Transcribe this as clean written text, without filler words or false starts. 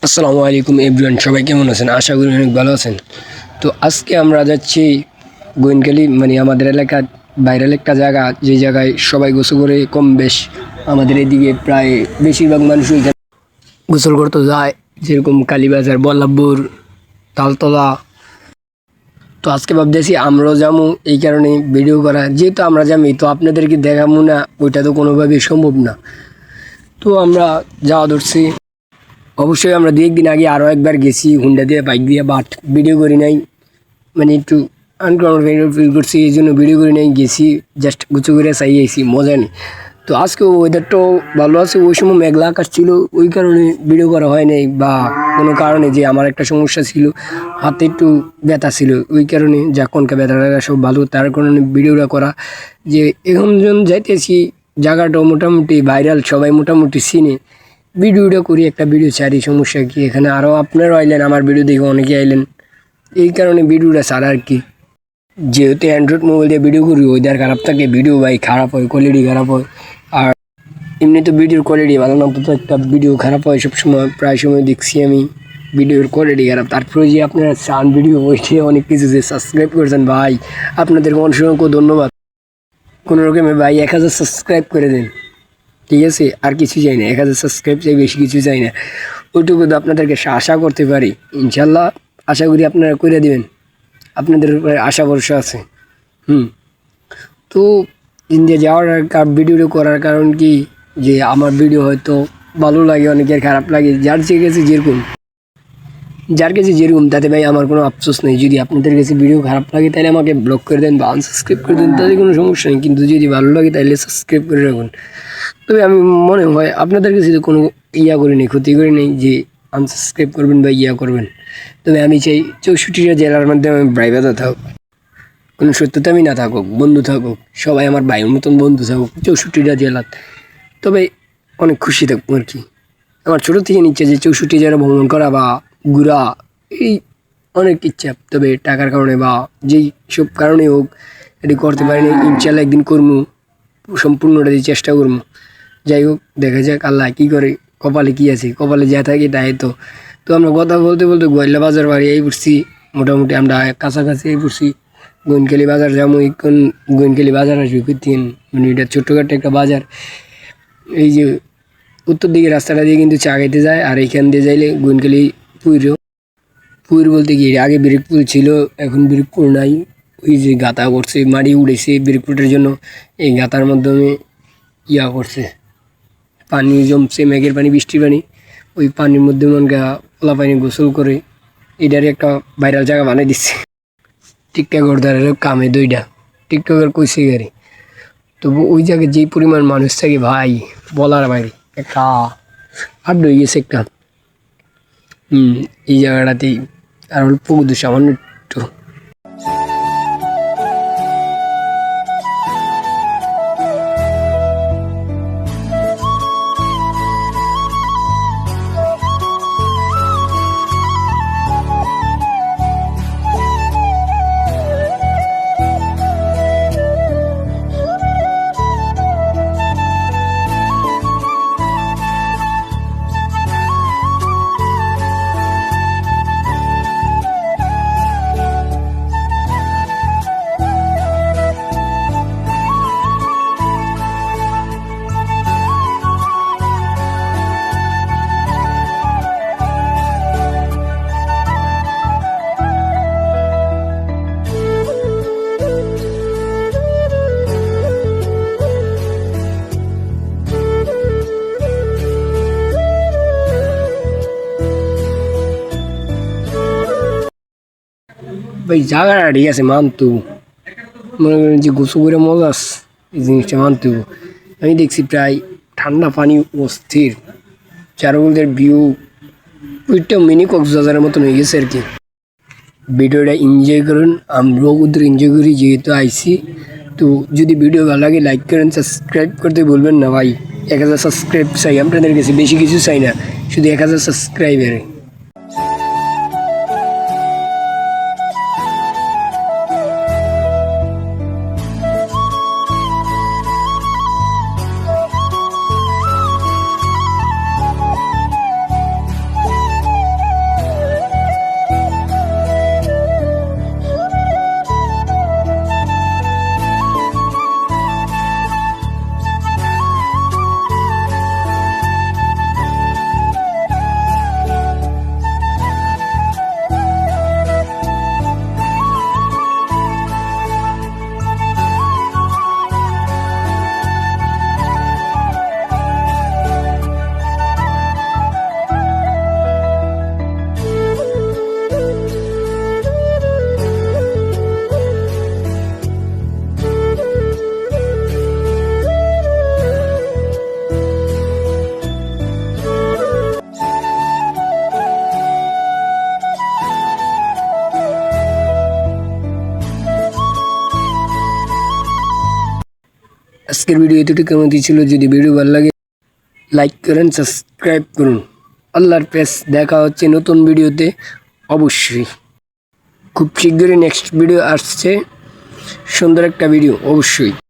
আসসালামু আলাইকুম এভরিওয়ান, সবাই কেমন আছেন? আশা করি অনেক ভালো আছেন। তো আজকে আমরা যাচ্ছি গোয়েনখালি, মানে আমাদের এলাকার বাইরের একটা জায়গা, যে জায়গায় সবাই গোসল করে। কম বেশ আমাদের এদিকে প্রায় বেশিরভাগ মানুষ ওইখানে গোসল করতে যায়, যেরকম কালীবাজার, বল্লভপুর, তালতলা। তো আজকে ভাবতেছি আমরাও যাবো, এই কারণে ভিডিও করা। যেহেতু আমরা যাবি, তো আপনাদেরকে দেখাবো না, ওইটা তো কোনোভাবেই সম্ভব না। তো আমরা যাওয়া ধরছি। অবশ্যই আমরা দু একদিন আগে আরও একবার গেছি হুন্ডা দিয়ে, বাইক দিয়ে, বাট ভিডিও করি নাই, মানে একটু আনকমফর্টেবল ফিল করছি, এই জন্য ভিডিও করি নাই। গেছি জাস্ট গুছো করে চাই আইছি, মজা নেই। তো আজকে ওয়েদারটাও ভালো আছে, ওই সময় মেঘলা আকাশ ছিল, ওই কারণে ভিডিও করা হয় নাই, বা কোনো কারণে যে আমার একটা সমস্যা ছিল, হাতে একটু ব্যথা ছিল, ওই কারণে যা কোনকে ব্যথা লাগা সব ভালো, তার কারণে ভিডিওটা করা। যে এখন যখন যাইতেছি, জায়গাটাও মোটামুটি ভাইরাল, সবাই মোটামুটি চিনে, ভিডিওটা করি, একটা ভিডিও ছাড়ি, সমস্যা কি? এখানে আরও আপনারাও আইলেন, আমার ভিডিও দেখে অনেকে আইলেন, এই কারণে ভিডিওটা ছাড়া আর কি। যেহেতু অ্যান্ড্রয়েড মোবাইল দিয়ে ভিডিও করি, ওয়েদার খারাপ থাকে, ভিডিও ভাই খারাপ হয়, কোয়ালিটি খারাপ হয়। আর এমনি তো ভিডিওর কোয়ালিটি ভালো না, তো একটা ভিডিও খারাপ হয় সবসময়, প্রায় সময় দেখছি আমি ভিডিওর কোয়ালিটি খারাপ। তারপরে যে আপনারা চান ভিডিও ওইটি অনেক কিছু যে সাবস্ক্রাইব করেছেন, ভাই আপনাদেরকে অসংখ্য ধন্যবাদ। কোনো রকমে ভাই 1000 সাবস্ক্রাইব করে দেন, ঠিক আছে? আর কিছু চাই না, 1000 সাবস্ক্রাইব চাই, বেশি কিছু চাই না। ওইটুকু তো আপনাদেরকে আশা করতে পারি, ইনশাল্লাহ আশা করি আপনারা করে দেবেন, আপনাদের উপরে আশা ভরসা আছে। তো ইন্ডিয়া যাওয়ার ভিডিওটা করার কারণ কি, যে আমার ভিডিও হয়তো ভালো লাগে, অনেকের খারাপ লাগে, যার কাছে যেরকম তাতে ভাই আমার কোনো আফসোস নেই। যদি আপনাদের কাছে ভিডিও খারাপ লাগে তাহলে আমাকে ব্লক করে দেন বা আনসাবস্ক্রাইব করে দেন, তাতে কোনো সমস্যা নেই। কিন্তু যদি ভালো লাগে তাহলে সাবস্ক্রাইব করে রাখুন। তবে আমি মনে হয় আপনাদের কাছে তো কোনো করি নেই, ক্ষতি করে নেই যে আনসাবস্ক্রাইব করবেন বা করবেন। তবে আমি চাই 64টা জেলার মধ্যে আমি প্রাইভেটও থাকুক, কোনো সত্যতা আমি না থাকুক, বন্ধু থাকুক, সবাই আমার ভাইয়ের মতন বন্ধু থাকুক 64টা জেলার। তবে অনেক খুশি থাকবো আর কি। আমার ছোটো থেকে নিচ্ছে যে 64 জেলা ভ্রমণ করা বা ঘোরা, এই অনেক ইচ্ছা। তবে টাকার কারণে বা যেই সব কারণে হোক এটি করতে পারিনি। ইনশাল্লাহ একদিন করবো, সম্পূর্ণটা দিয়ে চেষ্টা করবো। যাই হোক, দেখা যাক আল্লাহ কী করে, কপালে কী আছে, কপালে যা থাকে তাই তো। তো আমরা কথা বলতে বলতে গোয়াল্লা বাজার বাড়ি এই পড়ছি, মোটামুটি আমরা কাছাকাছি এই পড়ছি। গোয়েনখালি বাজার যাবো, এখন গোয়েনখালি বাজার আসবে করতেন, মানে এটা ছোট্টখাট্ট একটা বাজার। এই যে উত্তর দিকে রাস্তাটা দিয়ে কিন্তু চা খাইতে যায়, আর এইখান দিয়ে যাইলে গোয়েনখালি পুর বলতে কি, আগে ব্রিকপুর ছিল, এখন ব্রিকপুর নাই। ওই যে গাঁথা করছে, মাটি উড়েছে ব্রিকপুরের জন্য, এই গাঁথার মাধ্যমে করছে, পানি জমছে, মেঘের পানি, বৃষ্টির পানি, ওই পানির মধ্যে মনকা পোলা পানি গোসল করে। এটারই একটা ভাইরাল জায়গা বানিয়ে দিচ্ছে। টিকটকের দ্বারা কামে দুইটা টিকটকের কইছে গাড়ি। তবু ওই জায়গায় যেই পরিমাণ মানুষ থাকে ভাই, বলার বাইরে, একটা আড্ড হয়ে গেছে একটা। এই জায়গাটাতেই আর অল্প সামান্য একটু। ভাই জায়গাটা ঠিক আছে, মানতু, মনে করেন যে গোসু করে মজা, এই জিনিসটা মানতু। আমি দেখছি প্রায় ঠান্ডা পানি অস্থির, চারুলদের ভিউ, ওইটা মিনি কক্সবাজারের মতন হয়ে গেছে আর কি। ভিডিওটা এনজয় করুন, আমরাও ওদের এনজয় করি যেহেতু আইসি। তো যদি ভিডিও ভালো লাগে লাইক করেন, সাবস্ক্রাইব করতে বলবেন না ভাই। 1000 সাবস্ক্রাইব চাই আপনাদের কাছে, বেশি কিছু চাই না, শুধু 1000 সাবস্ক্রাইবার। আজকের ভিডিও এতটুকু কেমন ছিল, যদি ভিডিও ভালো লাগে লাইক করেন, সাবস্ক্রাইব করুন। আল্লাহর হাফেজ, দেখা হচ্ছে নতুন ভিডিওতে। অবশ্যই খুব শীঘ্রই নেক্সট ভিডিও আসছে, সুন্দর একটা ভিডিও অবশ্যই।